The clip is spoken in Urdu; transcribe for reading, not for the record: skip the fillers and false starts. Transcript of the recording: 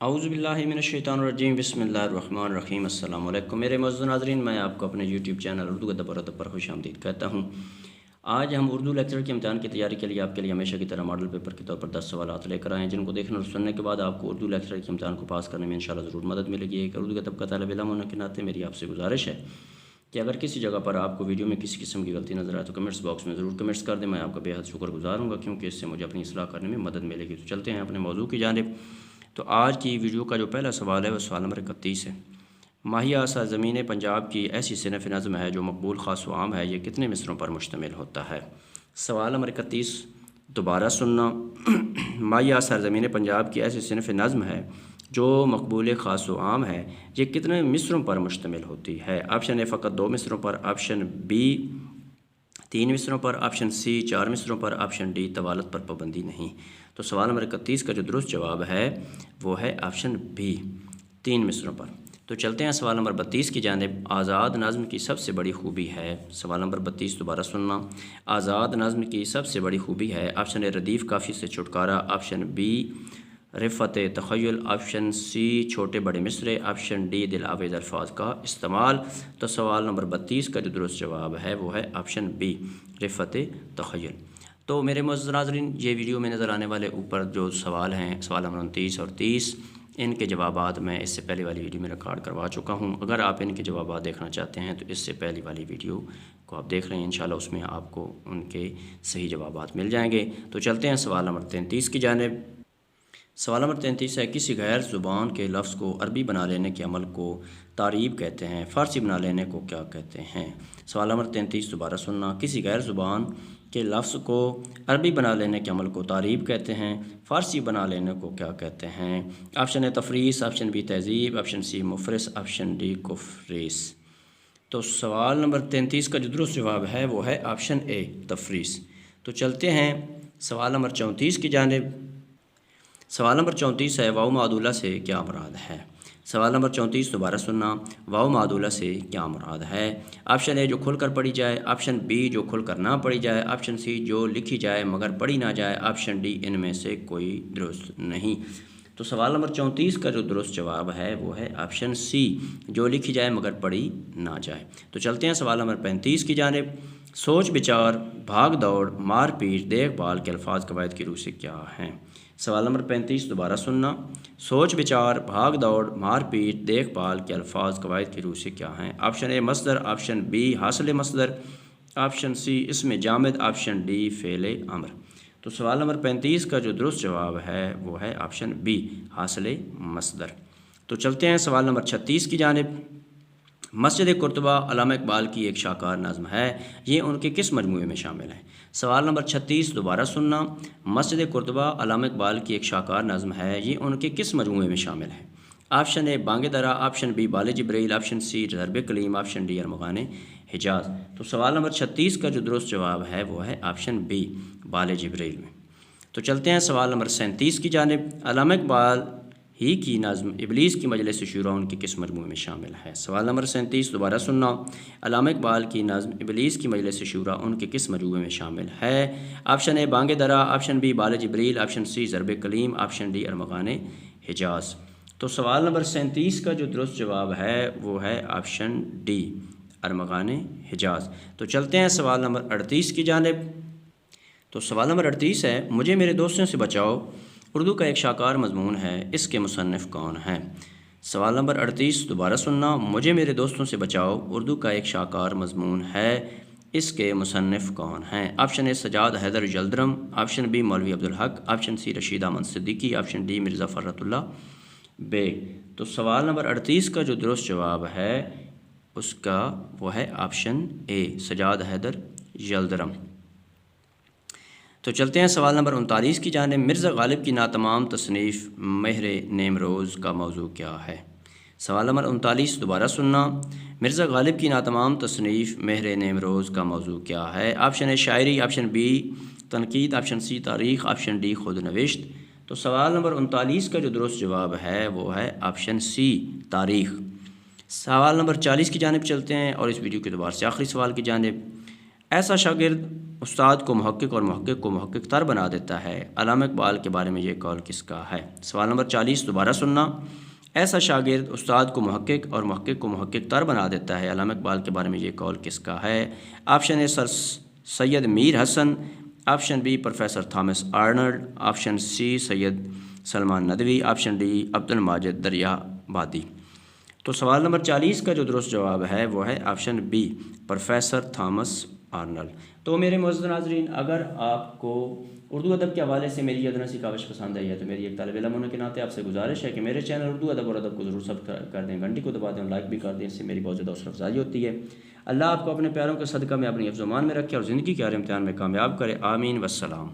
اعوذ باللہ من الشیطان الرجیم بسم اللہ الرحمن الرحیم السلام علیکم میرے معزز ناظرین، میں آپ کو اپنے یوٹیوب چینل اردو کا دبر پر خوش آمدید کہتا ہوں۔ آج ہم اردو لیکچر کے امتحان کی تیاری کے لیے آپ کے لیے ہمیشہ کی طرح ماڈل پیپر کے طور پر 10 سوالات لے کر آئے ہیں، جن کو دیکھنے اور سننے کے بعد آپ کو اردو لیکچر کے امتحان کو پاس کرنے میں انشاءاللہ ضرور مدد ملے گی۔ ایک اردو کا طبقہ طالب علم ہونے کے ناطے میری آپ سے گزارش ہے کہ اگر کسی جگہ پر آپ کو ویڈیو میں کسی قسم کی غلطی نظر آئے تو کمنٹس باکس میں ضرور کمنٹس کر دیں، میں آپ کا بے حد شکر گزار ہوں گا، کیونکہ اس سے مجھے اپنی اصلاح کرنے میں مدد ملے گی۔ تو چلتے ہیں اپنے موضوع کی جانب۔ تو آج کی ویڈیو کا جو پہلا سوال ہے وہ سوال نمبر 31 ہے۔ ماہیہ سرزمین پنجاب کی ایسی صنف نظم ہے جو مقبول خاص و عام ہے، یہ کتنے مصروں پر مشتمل ہوتا ہے؟ سوال نمبر 31 دوبارہ سننا۔ ماہیہ سرزمین پنجاب کی ایسی صنف نظم ہے جو مقبول خاص و عام ہے، یہ کتنے مصروں پر مشتمل ہوتی ہے؟ آپشن اے فقط 2 مصروں پر، آپشن بی 3 مصروں پر، آپشن سی 4 مصروں پر، آپشن ڈی طوالت پر پابندی نہیں۔ تو سوال نمبر 31 کا جو درست جواب ہے وہ ہے آپشن بی 3 مصروں پر۔ تو چلتے ہیں سوال نمبر 32 کی جانب۔ آزاد نظم کی سب سے بڑی خوبی ہے۔ سوال نمبر 32 دوبارہ سننا۔ آزاد نظم کی سب سے بڑی خوبی ہے۔ آپشن اے ردیف کافی سے چھٹکارا، آپشن بی رفت تخیل، آپشن سی چھوٹے بڑے مصرے، آپشن ڈی دل آویز الفاظ کا استعمال۔ تو سوال نمبر 32 کا جو درست جواب ہے وہ ہے آپشن بی رفت تخیل۔ تو میرے معزز ناظرین، یہ ویڈیو میں نظر آنے والے اوپر جو سوال ہیں، سوال نمبر 29 اور 30، ان کے جوابات میں اس سے پہلے والی ویڈیو میں ریکارڈ کروا چکا ہوں۔ اگر آپ ان کے جوابات دیکھنا چاہتے ہیں تو اس سے پہلی والی ویڈیو کو آپ دیکھ رہے ہیں، انشاءاللہ اس میں آپ کو ان کے صحیح جوابات مل جائیں گے۔ تو چلتے ہیں سوال نمبر 33 کی جانب۔ سوال نمبر 33 ہے، کسی غیر زبان کے لفظ کو عربی بنا لینے کے عمل کو تعریب کہتے ہیں، فارسی بنا لینے کو کیا کہتے ہیں؟ سوال نمبر 33 دوبارہ سننا۔ کسی غیر زبان کے لفظ کو عربی بنا لینے کے عمل کو تعریب کہتے ہیں، فارسی بنا لینے کو کیا کہتے ہیں؟ آپشن اے تفریس، آپشن بی تہذیب، آپشن سی مفرس، آپشن ڈی کفریس۔ تو سوال نمبر 33 کا جو درست جواب ہے وہ ہے آپشن اے تفریس۔ تو چلتے ہیں سوال نمبر 34 کی جانب۔ سوال نمبر 34 ہے، واو معدولہ سے کیا مراد ہے؟ سوال نمبر 34 دوبارہ سننا۔ واو معدولہ سے کیا مراد ہے؟ آپشن اے جو کھل کر پڑھی جائے، آپشن بی جو کھل کر نہ پڑھی جائے، آپشن سی جو لکھی جائے مگر پڑھی نہ جائے، آپشن ڈی ان میں سے کوئی درست نہیں۔ تو سوال نمبر 34 کا جو درست جواب ہے وہ ہے آپشن سی جو لکھی جائے مگر پڑھی نہ جائے۔ تو چلتے ہیں سوال نمبر 35 کی جانب۔ سوچ بچار، بھاگ دوڑ، مار پیٹ، دیکھ بھال کے الفاظ قواعد کی روح سے کیا ہیں؟ سوال نمبر 35 دوبارہ سننا۔ سوچ بچار، بھاگ دوڑ، مار پیٹ، دیکھ بھال کے الفاظ قواعد کی روح سے کیا ہیں؟ آپشن اے مصدر، آپشن بی حاصل مصدر، آپشن سی اسم جامد، آپشن ڈی فعل امر۔ تو سوال نمبر 35 کا جو درست جواب ہے وہ ہے آپشن بی حاصل مصدر۔ تو چلتے ہیں سوال نمبر 36 کی جانب۔ مسجد قرطبہ علامہ اقبال کی ایک شاہکار نظم ہے، یہ ان کے کس مجموعے میں شامل ہے؟ سوال نمبر 36 دوبارہ سننا۔ مسجد قرطبہ علامہ اقبال کی ایک شاہکار نظم ہے، یہ ان کے کس مجموعے میں شامل ہے؟ آپشن اے بانگ درا، آپشن بی بال جبریل، آپشن سی ضرب کلیم، آپشن ڈی ارمغان حجاز۔ تو سوال نمبر 36 کا جو درست جواب ہے وہ ہے آپشن بی بال جبریل میں۔ تو چلتے ہیں سوال نمبر 37 کی جانب۔ علامہ اقبال ہی کی نظم ابلیس کی مجلس شورا ان کے کس مجموعے میں شامل ہے؟ سوال نمبر 37 دوبارہ سننا۔ علامہ اقبال کی نظم ابلیس کی مجلس شورا ان کے کس مجموعے میں شامل ہے؟ آپشن اے بانگ درا، آپشن بی بال جبریل، آپشن سی ضرب کلیم، آپشن ڈی ارمغان حجاز۔ تو سوال نمبر 37 کا جو درست جواب ہے وہ ہے آپشن ڈی ارمغان حجاز۔ تو چلتے ہیں سوال نمبر 38 کی جانب۔ تو سوال نمبر 38 ہے، مجھے میرے دوستوں سے بچاؤ اردو کا ایک شاہکار مضمون ہے، اس کے مصنف کون ہیں؟ سوال نمبر 38 دوبارہ سننا۔ مجھے میرے دوستوں سے بچاؤ اردو کا ایک شاہکار مضمون ہے، اس کے مصنف کون ہیں؟ Option A Sajjad Haider Yildirim, option B Maulvi Abdul Haq, option C Rashid Ahmad Siddiqui, option D Mirza Farhatullah Beg. تو سوال نمبر 38 کا جو درست جواب ہے اس کا وہ ہے option A Sajjad Haider Yildirim. تو چلتے ہیں سوال نمبر 39 کی جانب۔ مرزا غالب کی ناتمام تصنیف مہر نیمروز کا موضوع کیا ہے؟ سوال نمبر 39 دوبارہ سننا۔ مرزا غالب کی ناتمام تصنیف مہر نیمروز کا موضوع کیا ہے؟ آپشن اے شاعری، آپشن بی تنقید، آپشن سی تاریخ، آپشن ڈی خود نوشت۔ تو سوال نمبر 39 کا جو درست جواب ہے وہ ہے آپشن سی تاریخ۔ سوال نمبر 40 کی جانب چلتے ہیں اور اس ویڈیو کے دوبارہ سے آخری سوال کی جانب۔ ایسا شاگرد استاد کو محقق اور محقق کو محقق تر بنا دیتا ہے؟ علامہ اقبال کے بارے میں یہ قول کس کا ہے؟ سوال نمبر 40 دوبارہ سننا۔ ایسا شاگرد استاد کو محقق اور محقق کو محقق تر بنا دیتا ہے، علامہ اقبال کے بارے میں یہ قول کس کا ہے؟ Option A sir Syed Mir Hasan, option B professor Thomas Arnold, option C Syed Sulaiman Nadvi, option D Abdul Majid دریا بادی۔ تو سوال نمبر 40 کا جو درست جواب ہے وہ ہے option B professor Thomas Arnold. تو میرے معزز ناظرین، اگر آپ کو اردو ادب کے حوالے سے میری ادنا سی کاوش پسند آئی ہے تو میری ایک طالب علم ہونے کے ناطے آپ سے گزارش ہے کہ میرے چینل اردو ادب اور ادب کو ضرور سبسکرائب کر دیں، گھنٹی کو دبا دیں اور لائک بھی کر دیں، اس سے میری بہت زیادہ حوصلہ افزائی ہوتی ہے۔ اللہ آپ کو اپنے پیاروں کے صدقہ میں اپنی حفظ و امان میں رکھے اور زندگی کے ہر امتحان میں کامیاب کرے، آمین والسلام۔